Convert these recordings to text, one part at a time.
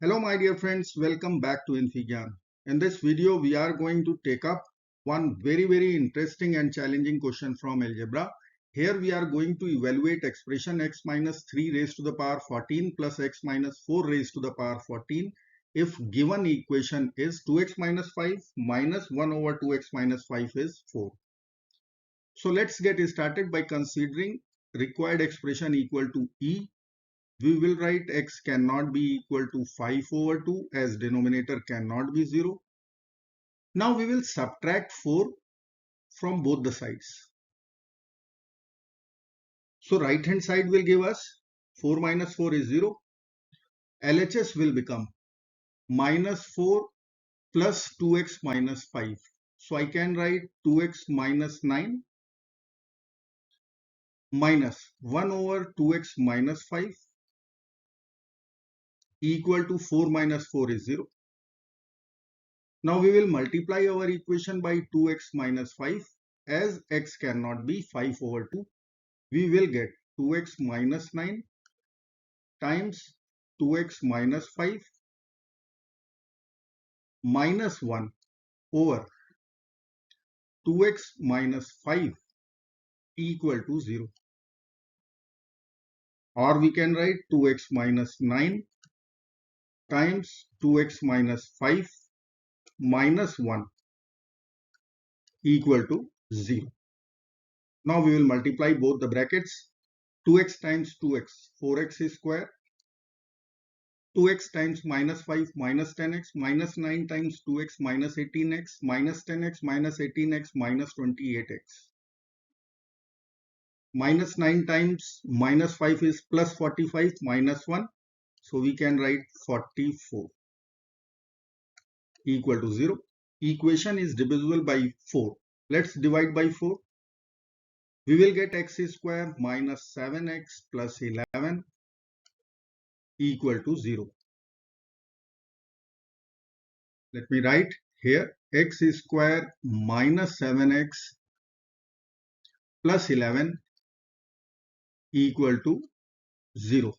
Hello my dear friends, welcome back to infyGyan. In this video we are going to take up one very interesting and challenging question from algebra. Here we are going to evaluate expression x minus 3 raised to the power 14 plus x minus 4 raised to the power 14 if given equation is 2x minus 5 minus 1 over 2x minus 5 is 4. So let's get started by considering required expression equal to E. We will write x cannot be equal to 5 over 2 as denominator cannot be 0. Now we will subtract 4 from both the sides. So right hand side will give us 4 minus 4 is 0. LHS will become minus 4 plus 2x minus 5. So I can write 2x minus 9 minus 1 over 2x minus 5 equal to 4 minus 4 is 0. Now we will multiply our equation by 2x minus 5 as x cannot be 5 over 2. We will get 2x minus 9 times 2x minus 5 minus 1 over 2x minus 5 equal to 0. Or we can write 2x minus 9 times 2x minus 5 minus 1 equal to 0. Now we will multiply both the brackets. 2x times 2x, 4x is square. 2x times minus 5 minus 10x minus 9 times 2x minus 18x minus 10x minus 18x minus 28x. Minus 9 times minus 5 is plus 45 minus 1. So we can write 44 equal to 0. Equation is divisible by 4. Let's divide by 4. We will get x square minus 7x plus 11 equal to 0. Let me write here x square minus 7x plus 11 equal to 0.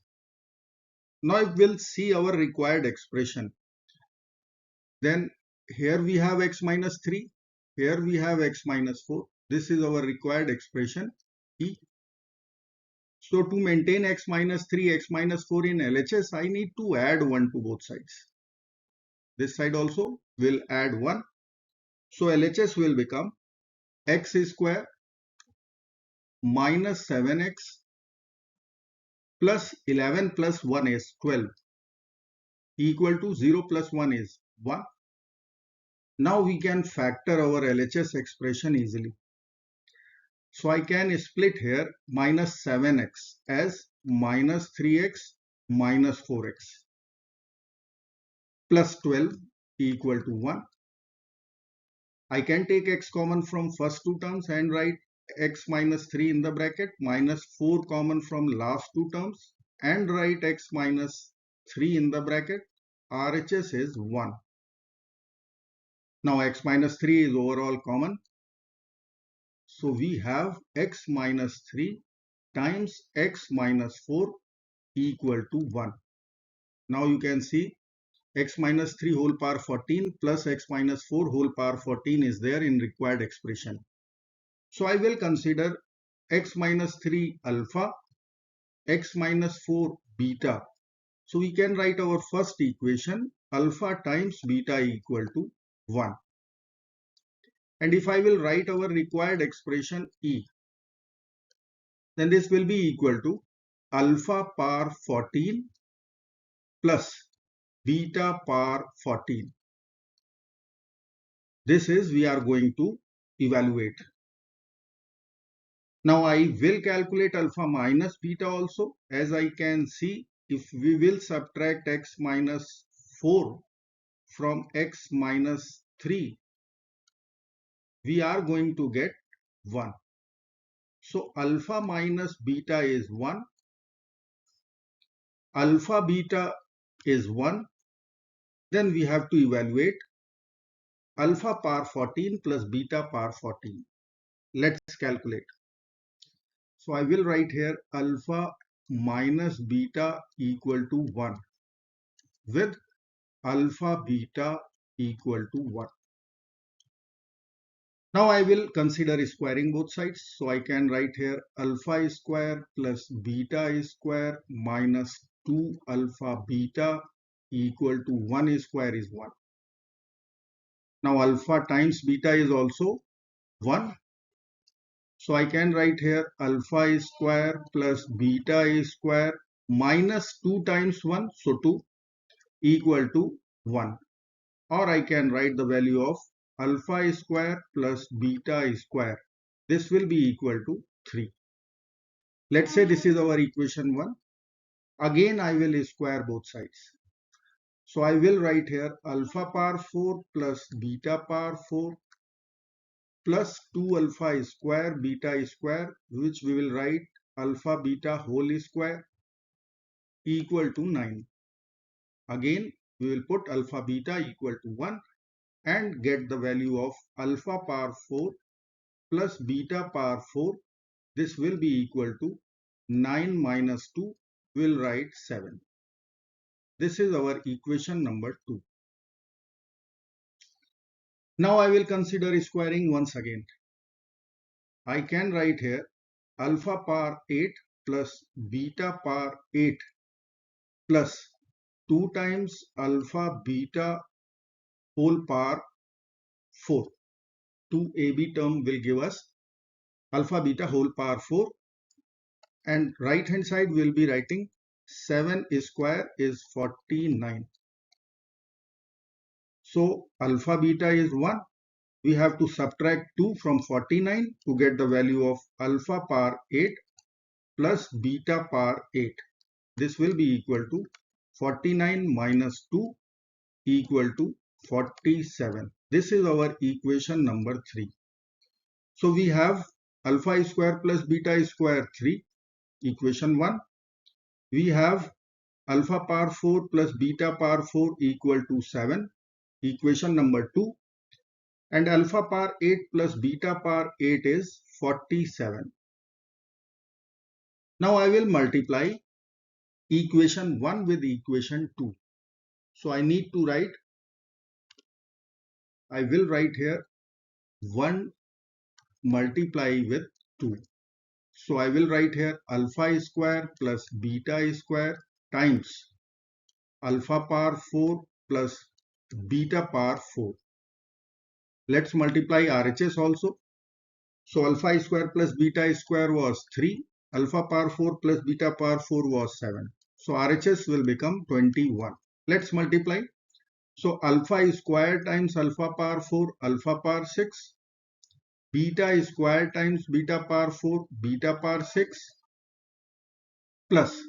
Now if we'll see our required expression, then here we have x minus 3, here we have x minus 4. This is our required expression E. So to maintain x minus 3, x minus 4 in LHS, I need to add 1 to both sides. This side also will add 1. So LHS will become x square minus 7x plus 11 plus 1 is 12 equal to 0 plus 1 is 1. Now we can factor our LHS expression easily. So I can split here minus 7x as minus 3x minus 4x plus 12 equal to 1. I can take x common from first two terms and write x minus 3 in the bracket minus 4 common from last two terms and write x minus 3 in the bracket. RHS is 1. Now x minus 3 is overall common. So we have x minus 3 times x minus 4 equal to 1. Now you can see x minus 3 whole power 14 plus x minus 4 whole power 14 is there in required expression. So I will consider x minus 3 alpha, x minus 4 beta. So we can write our first equation alpha times beta equal to 1. And if I will write our required expression E, then this will be equal to alpha power 14 plus beta power 14. This is we are going to evaluate. Now I will calculate alpha minus beta also. As I can see, if we will subtract x minus 4 from x minus 3, we are going to get 1. So alpha minus beta is 1. Alpha beta is 1. Then we have to evaluate alpha power 14 plus beta power 14. Let's calculate. So I will write here alpha minus beta equal to 1 with alpha beta equal to 1. Now I will consider squaring both sides. So I can write here alpha square plus beta square minus 2 alpha beta equal to 1 square is 1. Now alpha times beta is also 1. So I can write here alpha square plus beta square minus 2 times 1. So 2 equal to 1. Or I can write the value of alpha square plus beta square. This will be equal to 3. Let's say this is our equation 1. Again I will square both sides. So I will write here alpha power 4 plus beta power 4 plus 2 alpha square beta square, which we will write alpha beta whole square equal to 9. Again we will put alpha beta equal to 1 and get the value of alpha power 4 plus beta power 4. This will be equal to 9 minus 2. We'll write 7. This is our equation number 2. Now I will consider squaring once again. I can write here alpha power 8 plus beta power 8 plus 2 times alpha beta whole power 4. 2ab term will give us alpha beta whole power 4, and right hand side will be writing 7 square is 49. So alpha beta is 1. We have to subtract 2 from 49 to get the value of alpha power 8 plus beta power 8. This will be equal to 49 minus 2 equal to 47. This is our equation number 3. So we have alpha square plus beta square 3, equation 1. We have alpha power 4 plus beta power 4 equal to 7, equation number 2. And alpha power 8 plus beta power 8 is 47. Now I will multiply equation 1 with equation 2. So I need to write, I will write here 1 multiply with 2. So I will write here alpha square plus beta square times alpha power 4 plus beta power 4. Let's multiply RHS also. So alpha square plus beta square was 3. Alpha power 4 plus beta power 4 was 7. So RHS will become 21. Let's multiply. So alpha square times alpha power 4, alpha power 6. Beta square times beta power 4, beta power 6. Plus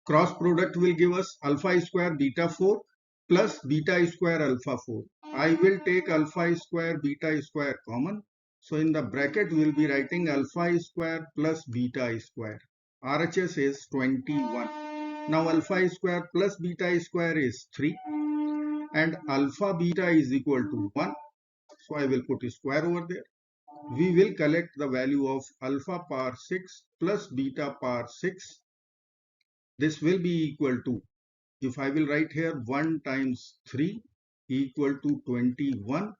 cross product will give us alpha square beta 4 plus beta square alpha 4. I will take alpha square beta square common. So in the bracket we will be writing alpha square plus beta square. RHS is 21. Now alpha square plus beta square is 3 and alpha beta is equal to 1. So I will put a square over there. We will collect the value of alpha power 6 plus beta power 6. This will be equal to, if I will write here 1 times 3 equal to 21.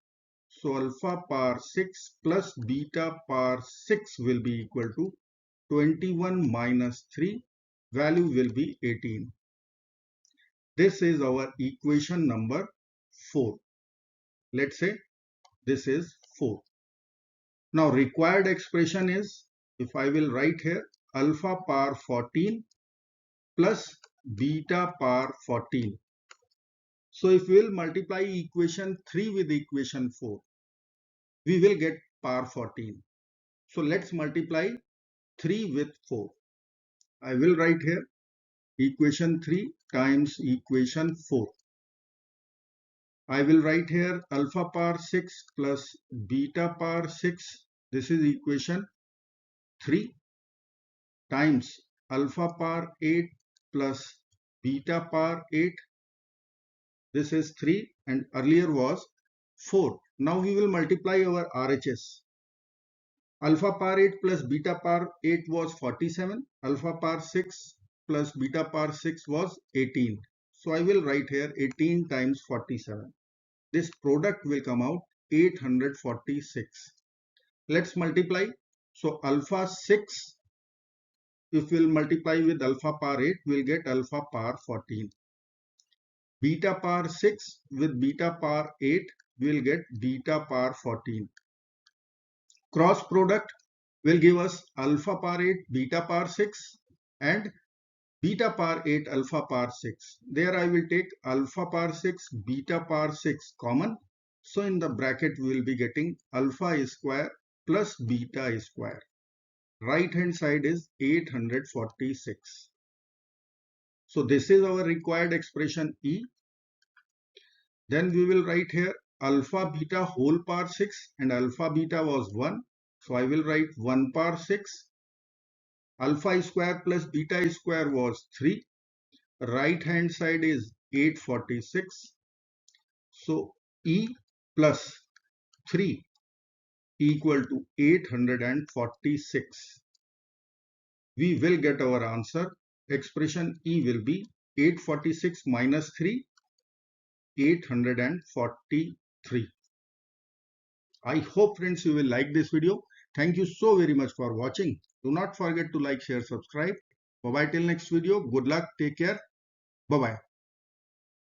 So alpha power 6 plus beta power 6 will be equal to 21 minus 3. Value will be 18. This is our equation number 4. Let's say this is 4. Now required expression is, if I will write here alpha power 14 plus beta power 14. So if we will multiply equation 3 with equation 4, we will get power 14. So let's multiply 3 with 4. I will write here equation 3 times equation 4. I will write here alpha power 6 plus beta power 6. This is equation 3 times alpha power 8 plus beta power 8. This is 3 and earlier was 4. Now we will multiply our RHS. Alpha power 8 plus beta power 8 was 47. Alpha power 6 plus beta power 6 was 18. So I will write here 18 times 47. This product will come out 846. Let's multiply. So alpha 6, if we'll multiply with alpha power 8, we'll get alpha power 14. Beta power 6 with beta power 8, we'll get beta power 14. Cross product will give us alpha power 8 beta power 6 and beta power 8 alpha power 6. There I will take alpha power 6 beta power 6 common. So in the bracket we will be getting alpha square plus beta square. Right hand side is 846. So this is our required expression E. Then we will write here alpha beta whole power 6 and alpha beta was 1. So I will write 1 power 6. Alpha square plus beta square was 3. Right hand side is 846. So E plus 3 equal to 846. We will get our answer. Expression E will be 846 minus 3, 843. I hope friends you will like this video. Thank you so very much for watching. Do not forget to like, share, subscribe. Bye bye till next video. Good luck. Take care. Bye bye.